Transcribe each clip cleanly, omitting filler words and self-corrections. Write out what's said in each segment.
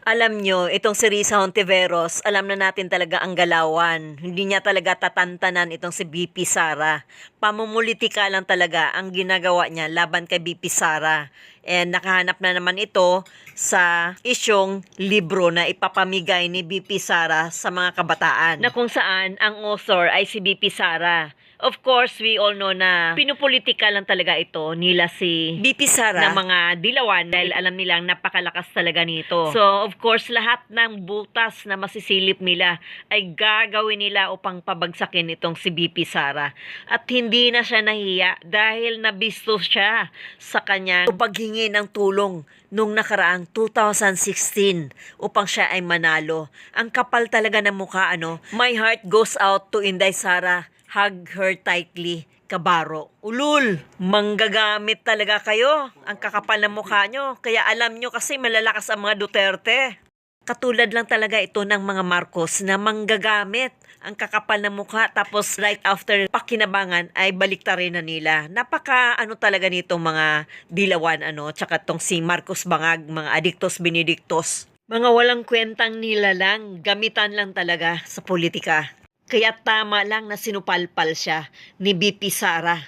Alam nyo, itong si Risa Hontiveros, alam na natin talaga ang galawan. Hindi niya talaga tatantanan itong si BP Sara. Pamumulitika lang talaga ang ginagawa niya laban kay BP Sara. And nakahanap na naman ito sa isyong libro na ipapamigay ni BP Sara sa mga kabataan. Na kung saan ang author ay si BP Sara. Of course, we all know na pinupolitika lang talaga ito nila si BP Sara na mga dilawan dahil alam nilang napakalakas talaga nito. So, of course, lahat ng butas na masisilip nila ay gagawin nila upang pabagsakin itong si BP Sara. At hindi na siya nahiya dahil nabisto siya sa kanyang paghingi ng tulong nung nakaraang 2016 upang siya ay manalo. Ang kapal talaga ng mukha, ano? My heart goes out to Inday Sara. Hug her tightly, Kabaro. Ulul, manggagamit talaga kayo. Ang kakapal ng mukha nyo. Kaya alam nyo kasi malalakas ang mga Duterte. Katulad lang talaga ito ng mga Marcos na manggagamit ang kakapal ng mukha tapos right after pakinabangan ay baliktarin na nila. Napaka talaga nitong mga dilawan tsaka tong si Marcos Bangag, mga adiktos benedictos. Mga walang kwentang nilalang, gamitan lang talaga sa politika. Kaya tama lang na sinupalpal siya ni BP Sara.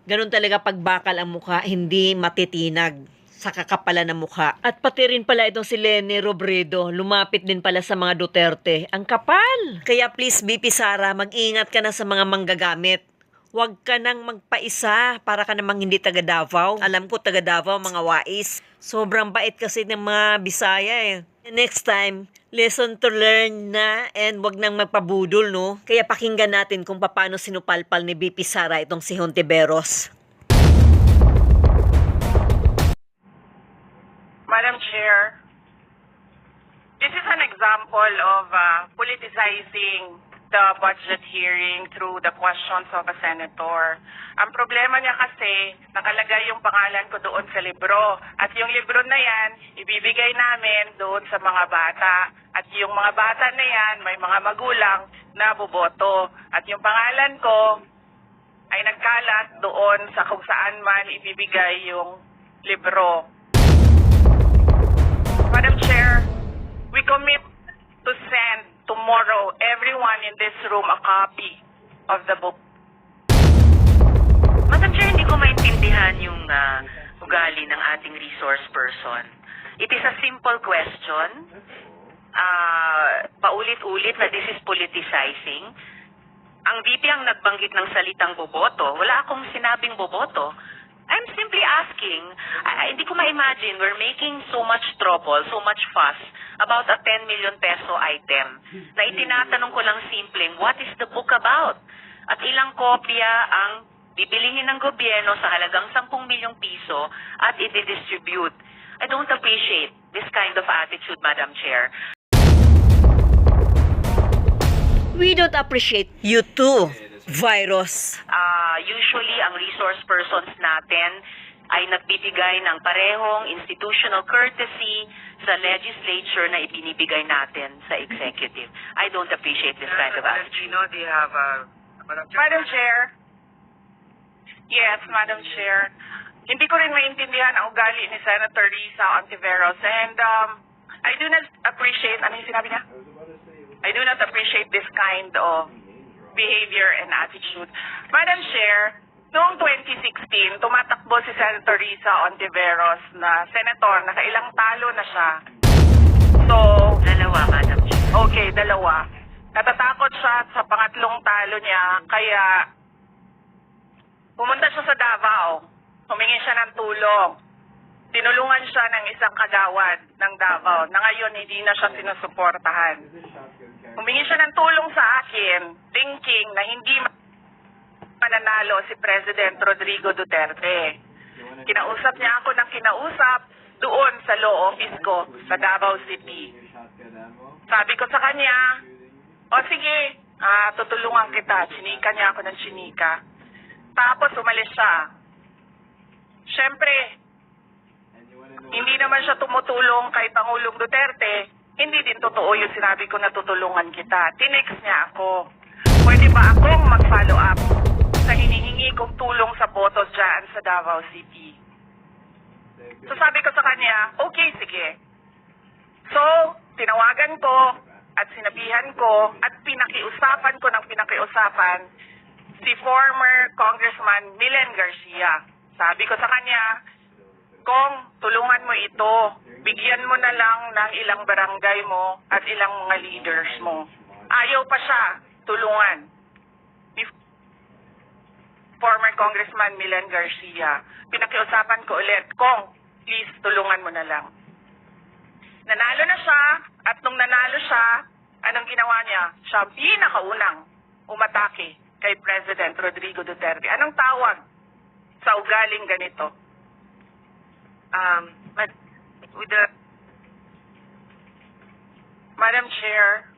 Ganun talaga pagbakal ang mukha, hindi matitinag sa kakapalan ng mukha. At pati rin pala itong si Leni Robredo, lumapit din pala sa mga Duterte. Ang kapal! Kaya please BP Sara, mag-ingat ka na sa mga manggagamit. Huwag ka nang magpaisa para ka namang hindi taga Davao. Alam ko taga Davao, mga wais. Sobrang bait kasi ng mga Bisaya eh. Next time, lesson to learn na and wag nang magpabudol, no? Kaya pakinggan natin kung paano sinupalpal ni BP Sara itong si Hontiveros. Madam Chair, this is an example of politicizing the budget hearing through the questions of a senator. Ang problema niya kasi, nakalagay yung pangalan ko doon sa libro. At yung libro na yan, ibibigay namin doon sa mga bata. At yung mga bata na yan, may mga magulang na boboto. At yung pangalan ko ay nagkalat doon sa kung saan man ibibigay yung libro. Madam Chair, we commit to send tomorrow everyone in this room a copy of the book. Madam Chair, hindi ko maintindihan yung ugali ng ating resource person. It is a simple question. Paulit-ulit na this is politicizing. Ang VP ang nagbanggit ng salitang boboto. Wala akong sinabing boboto. I'm simply asking, hindi ko ma-imagine we're making so much trouble, so much fuss about a 10 million peso item na itinatanong ko lang simpleng, what is the book about? At ilang kopya ang bibilihin ng gobyerno sa halagang 10 milyong piso at i-distribute. I don't appreciate this kind of attitude, Madam Chair. We don't appreciate you too, Virus. Usually, ang resource persons natin ay nagbibigay ng parehong institutional courtesy sa legislature na ibinibigay natin sa executive. I don't appreciate this kind of attitude. Do you have Madam Chair? Yes, Madam Chair. Hindi ko rin maintindihan ang ugali ni Senator Risa Hontiveros. And I do not appreciate, ano yung sinabi niya? I do not appreciate this kind of behavior and attitude. Madam Chair, noong 2016, tumatakbo si Senator Risa Hontiveros na senator, nakailang talo na siya. So, Dalawa, Madam Chair. okay, dalawa. Natatakot siya sa pangatlong talo niya, kaya pumunta siya sa Davao. Humingi siya ng tulong. Tinulungan siya ng isang kagawad ng Davao na ngayon hindi na siya sinusuportahan. Humingi siya ng tulong sa akin, thinking na hindi mananalo si President Rodrigo Duterte. Kinausap niya ako ng kinausap doon sa law office ko sa Davao City. Sabi ko sa kanya, o sige, tutulungan kita. Chinika niya ako ng chinika. Tapos umalis siya. Siyempre, hindi naman siya tumutulong kay Pangulong Duterte. Hindi din totoo yung sinabi ko na tutulungan kita. Tinext niya ako. Pwede ba akong mag-follow up sa hinihingi kong tulong sa botos dyan sa Davao City? So sabi ko sa kanya, okay, sige. So, tinawagan ko at sinabihan ko at pinakiusapan ko ng pinakiusapan si former Congressman Milen Garcia. Sabi ko sa kanya, Kong, tulungan mo ito. Bigyan mo na lang ng ilang barangay mo at ilang mga leaders mo. Ayaw pa siya tulungan ni former Congressman Milen Garcia. Pinakiusapan ko ulit, Kong, please tulungan mo na lang. Nanalo na siya at nung nanalo siya, anong ginawa niya? Siya ang pinakaunang umatake kay President Rodrigo Duterte. Anong tawag sa ugaling ganito? Madam Chair,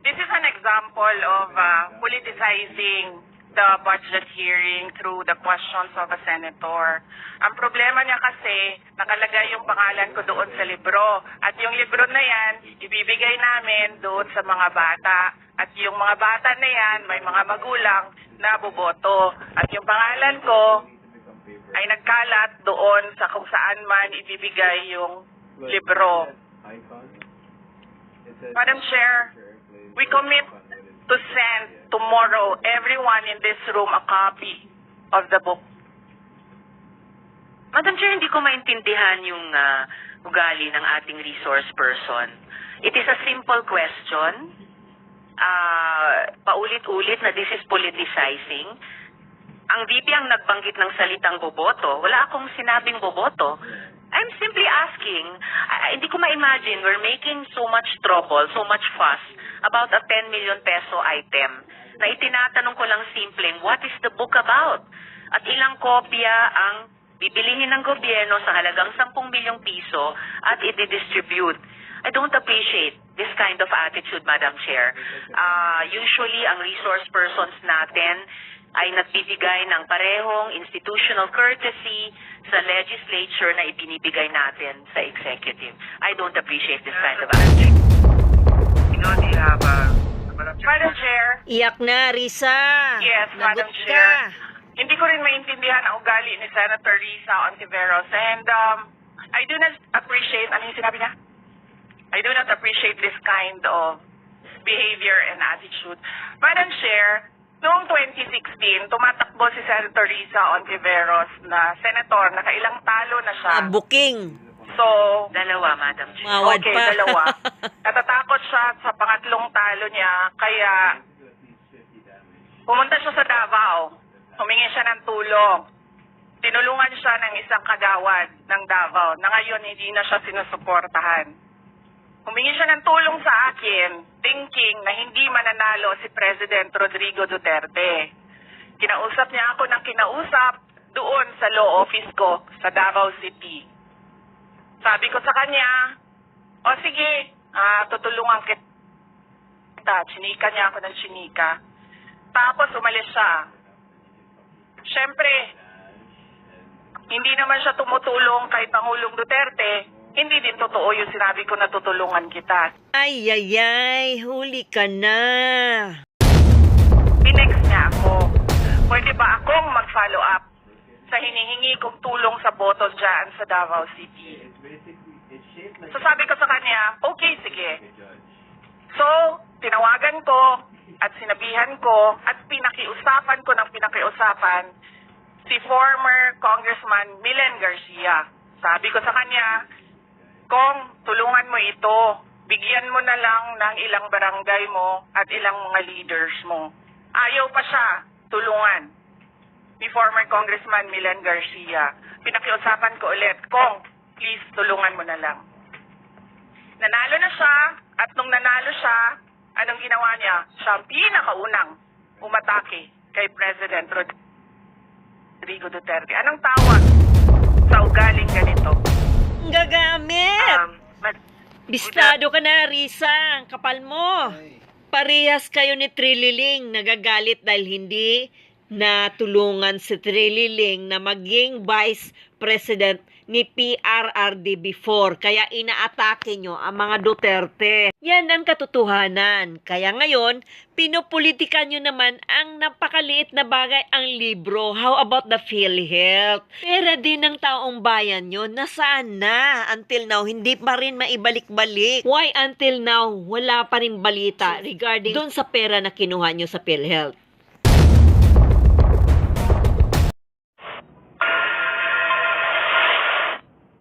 this is an example of politicizing the budget hearing through the questions of a senator. Ang problema niya kasi, nakalagay yung pangalan ko doon sa libro. At yung libro na yan, ibibigay namin doon sa mga bata. At yung mga bata na yan, may mga magulang na boboto. At yung pangalan ko ay nagkalat doon sa kung saan man ibibigay yung libro. Madam Chair, we commit to send tomorrow everyone in this room a copy of the book. Madam Chair, hindi ko maintindihan yung ugali ng ating resource person. It is a simple question. Paulit-ulit na this is politicizing. Ang VP ang nagbanggit ng salitang boboto. Wala akong sinabing boboto. I'm simply asking, hindi ko ma-imagine we're making so much trouble, so much fuss about a 10 million peso item na itinatanong ko lang simpleng, what is the book about? At ilang kopya ang bibilihin ng gobyerno sa halagang 10 milyong piso at i-distribute. I don't appreciate this kind of attitude, Madam Chair. Usually, ang resource persons natin ay nagbibigay ng parehong institutional courtesy sa legislature na ibinibigay natin sa executive. I don't appreciate this kind of attitude. Madam Chair, Iyak na, Risa. Yes, Madam Lagot Chair. ka. Hindi ko rin maintindihan ang ugali ni Senator Risa Ontiveros. And I do not appreciate, ano yung sinabi niya? I do not appreciate this kind of behavior and attitude. Madam Chair, noong 2016, tumatakbo si Senator Risa Ontiveros na senator, nakailang talo na siya. Booking. So, Dalawa, Madam Chair. Mawad okay, pa. dalawa. Natatakot siya sa pangatlong talo niya, kaya pumunta siya sa Davao. Humingi siya ng tulong. Tinulungan siya ng isang kagawad ng Davao na ngayon hindi na siya sinusuportahan. Humingi siya ng tulong sa akin, thinking na hindi mananalo si President Rodrigo Duterte. Kinausap niya ako ng kinausap doon sa law office ko sa Davao City. Sabi ko sa kanya, o sige, tutulungan kita. Chinika niya ako ng chinika. Tapos umalis siya. Siyempre, hindi naman siya tumutulong kay Pangulong Duterte. Hindi din totoo yung sinabi ko na tutulungan kita. Ay, ay, ay. Huli ka na. Pinex niya ako. Pwede ba akong mag-follow up sa hinihingi kong tulong sa boto dyan sa Davao City? So sabi ko sa kanya, okay, sige. So, tinawagan ko at sinabihan ko at pinakiusapan ko ng pinakiusapan si former Congressman Milen Garcia. Sabi ko sa kanya, Kong, tulungan mo ito. Bigyan mo na lang ng ilang barangay mo at ilang mga leaders mo. Ayaw pa siya tulungan ni former Congressman Milen Garcia. Pinakiusapan ko ulit, Kong, please tulungan mo na lang. Nanalo na siya at nung nanalo siya, anong ginawa niya? Siya ang pinakaunang umatake kay President Rodrigo Duterte. Anong tawag sa ugaling ganito? Ang gagamit. Bistado ka na, Risa. Ang kapal mo. Parehas kayo ni Trililing nagagalit dahil hindi na tulungan si Trilly Ling na maging Vice President ni PRRD before. Kaya inaatake nyo ang mga Duterte. Yan ang katotohanan. Kaya ngayon, pinopolitika nyo naman ang napakaliit na bagay, ang libro. How about the PhilHealth? Pera din ng taong bayan nyo. Nasaan na? Until now, hindi pa rin maibalik-balik. Why until now, wala pa rin balita regarding doon sa pera na kinuha nyo sa PhilHealth?